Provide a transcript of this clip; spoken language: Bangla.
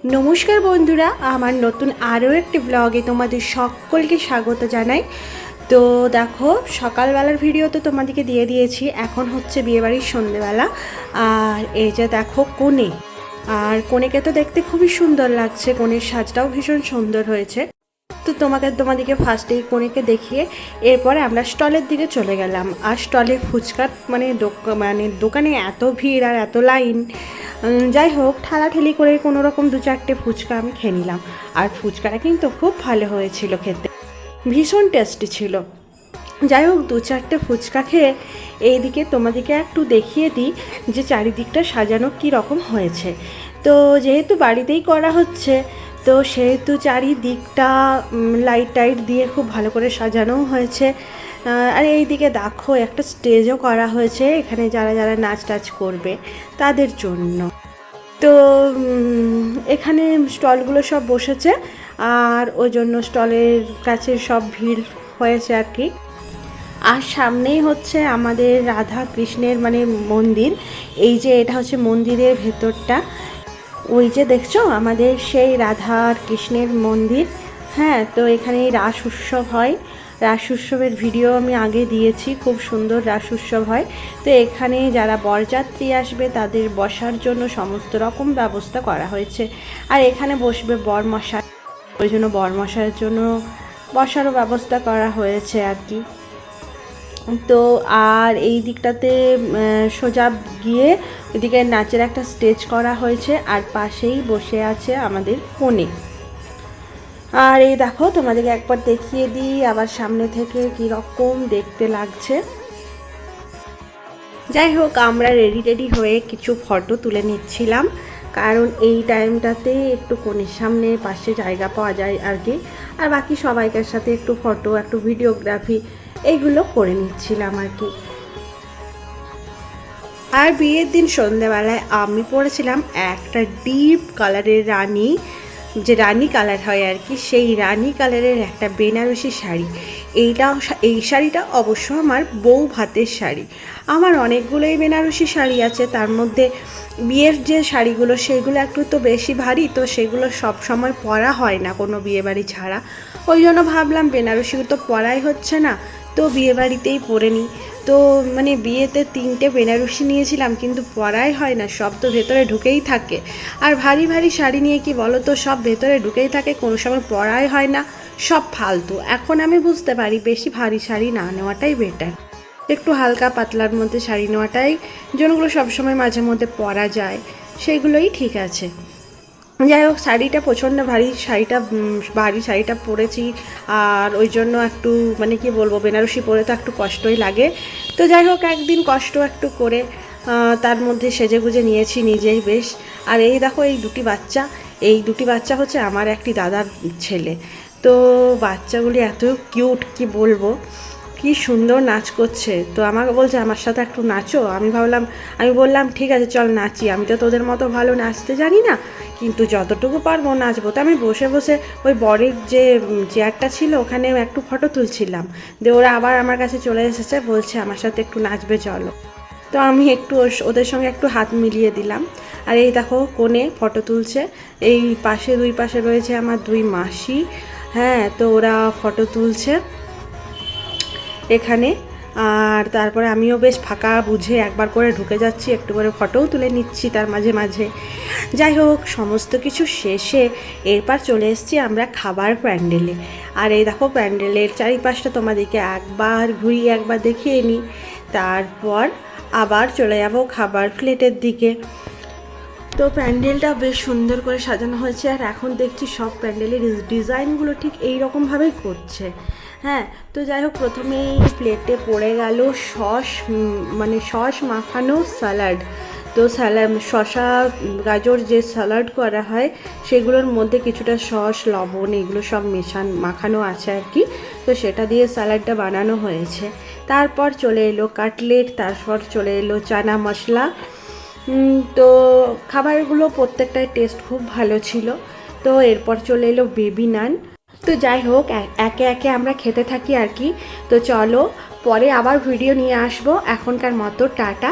নমস্কার বন্ধুরা, আমার নতুন আরও একটি ব্লগে তোমাদের সকলকে স্বাগত জানাই। তো দেখো, সকালবেলার ভিডিও তো তোমাদেরকে দিয়ে দিয়েছি। এখন হচ্ছে বিয়েবাড়ির সন্ধেবেলা। আর এই যে দেখো কনে, আর কনেকে তো দেখতে খুবই সুন্দর লাগছে, কনের সাজটাও ভীষণ সুন্দর হয়েছে। তো তোমাদেরকে ফার্স্টেই কনেকে দেখিয়ে এরপরে আমরা স্টলের দিকে চলে গেলাম। আর স্টলে ফুচকা মানে দোকানে এত ভিড় আর এত লাইন, যাই হোক ঠেলাঠেলি করে কোনো রকম 2-4টে ফুচকা আমি খেয়ে নিলাম। আর ফুচকাটা কিন্তু খুব ভালো হয়েছিল, খেতে ভীষণ টেস্টি ছিল। যাই হোক 2-4টে ফুচকা খেয়ে এইদিকে তোমাদেরকে একটু দেখিয়ে দিই যে চারিদিকটা সাজানো কী রকম হয়েছে। তো যেহেতু বাড়িতেই করা হচ্ছে, তো সেহেতু চারিদিকটা লাইট টাইট দিয়ে খুব ভালো করে সাজানোও হয়েছে। আর এইদিকে দেখো একটা স্টেজও করা হয়েছে, এখানে যারা যারা নাচ টাচ করবে তাদের জন্য। তো এখানে স্টলগুলো সব বসেছে, আর ওই জন্য স্টলের কাছে সব ভিড় হয়েছে আর কি। আর সামনেই হচ্ছে আমাদের রাধা কৃষ্ণের মানে মন্দির। এই যে এটা হচ্ছে মন্দিরের ভেতরটা, ওই যে দেখছো আমাদের সেই রাধা আর কৃষ্ণের মন্দির। হ্যাঁ, তো এখানে রাস উৎসব হয়। রাস উৎসবের ভিডিও আমি আগে দিয়েছি, খুব সুন্দর রাস উৎসব হয়। তো এখানে যারা বরযাত্রী আসবে তাদের বসার জন্য সমস্ত রকম ব্যবস্থা করা হয়েছে। আর এখানে বসবে বরমশাই, ওই জন্য বরমশাইয়ের জন্য বসারও ব্যবস্থা করা হয়েছে আর কি। তো আর এই দিকটাতে সোজা গিয়ে ওইদিকে নাচের একটা স্টেজ করা হয়েছে, আর পাশেই বসে আছে আমাদের কনে। আর এই দেখো তোমাদেরকে একবার দেখিয়ে দিই আবার সামনে থেকে কি রকম দেখতে লাগছে। যাই হোক আমরা রেডি হয়ে কিছু ফটো তুলে নিচ্ছিলাম, কারণ এই টাইমটাতে একটু কনের সামনে পাশে জায়গা পাওয়া যায় আর কি। আর বাকি সবাইকার সাথে একটু ফটো, একটু ভিডিওগ্রাফি এইগুলো করে নিচ্ছিলাম আর কি। আর বিয়ের দিন সন্ধ্যাবেলায় আমি পরেছিলাম একটা ডিপ কালারের রানী, যে রানী কালার হয় আর কি, সেই রানী কালারের একটা বেনারসি শাড়ি। এই শাড়িটা অবশ্য আমার বউ ভাতের শাড়ি। আমার অনেকগুলোই বেনারসি শাড়ি আছে, তার মধ্যে বিয়ের যে শাড়িগুলো সেগুলো একটু তো বেশি ভারী, তো সেগুলো সব সময় পরা হয় না কোনো বিয়েবাড়ি ছাড়া। ওই জন্য ভাবলাম বেনারসিগুলো তো পরাই হচ্ছে না, তো বিয়েবাড়িতেই পরে নিই। তো মানে বিয়েতে 3টে বেনারসি নিয়েছিলাম, কিন্তু পরাই হয় না, সব তো ভেতরে ঢুকেই থাকে। আর ভারী ভারী শাড়ি নিয়ে কি বলো তো, সব ভেতরে ঢুকেই থাকে, কোনো সময় পরাই হয় না, সব ফালতু। এখন আমি বুঝতে পারি বেশি ভারী শাড়ি না নেওয়াটাই বেটার, একটু হালকা পাতলার মধ্যে শাড়ি নেওয়াটাই, যেগুলো সবসময় মাঝে মধ্যে পরা যায় সেগুলোই ঠিক আছে। যাই হোক শাড়িটা প্রচণ্ড ভারী শাড়িটা পরেছি, আর ওই জন্য একটু মানে কি বলবো, বেনারসি পরে তো একটু কষ্টই লাগে। তো যাই হোক একদিন কষ্ট একটু করে তার মধ্যে সেজেগুজে নিয়েছি নিজেই বেশ। আর এই দেখো এই দুটি বাচ্চা হচ্ছে আমার একটি দাদার ছেলে। তো বাচ্চাগুলি এত কিউট, কি বলবো, কি সুন্দর নাচ করছে। তো আমাকে বলছে আমার সাথে একটু নাচো। আমি বললাম ঠিক আছে চল নাচি, আমি তো তোদের মতো ভালো নাচতে জানি না, কিন্তু যতটুকু পারবো নাচবো। তো আমি বসে বসে ওই বরের যে চেয়ারটা ছিল ওখানে একটু ফটো তুলছিলাম, দিয়ে ওরা আবার আমার কাছে চলে এসেছে, বলছে আমার সাথে একটু নাচবে চলো। তো আমি একটু ওদের সঙ্গে একটু হাত মিলিয়ে দিলাম। আর এই দেখো কোণে ফটো তুলছে, এই দুই পাশে রয়েছে আমার 2 মাসি। হ্যাঁ, তো ওরা ফটো তুলছে এখানে। আর তারপরে আমিও বেশ ফাঁকা বুঝে একবার করে ঢুকে যাচ্ছি, একটু করে ফটোও তুলে নিচ্ছি তার মাঝে মাঝে। যাই হোক সমস্ত কিছু শেষে এরপর চলে এসেছি আমরা খাবার প্যান্ডেলে। আর এই দেখো প্যান্ডেলের চারিপাশটা তোমাদেরকে একবার দেখিয়ে নিই, তারপর আবার চলে যাব খাবার প্লেটের দিকে। তো প্যান্ডেলটা বেশ সুন্দর করে সাজানো হয়েছে, আর এখন দেখছি সব প্যান্ডেলের ডিজাইনগুলো ঠিক এই রকমভাবেই করছে। হ্যাঁ, তো যাই হোক প্রথমেই প্লেটে পড়ে গেল সস মাখানো স্যালাড। তো শসা গাজর যে স্যালাড করা হয় সেগুলোর মধ্যে কিছুটা সস, লবণ এগুলো সব মাখানো আছে আর কি। তো সেটা দিয়ে স্যালাডটা বানানো হয়েছে। তারপর চলে এলো কাটলেট, তারপর চলে এলো চানা মশলা। তো খাবারগুলো প্রত্যেকটাই টেস্ট খুব ভালো ছিল। তো এরপর চলে এলো বেবি নান। তো যাই হোক একে একে আমরা খেতে থাকি আর কি। তো চলো পরে আবার ভিডিও নিয়ে আসবো, এখনকার মতো টাটা।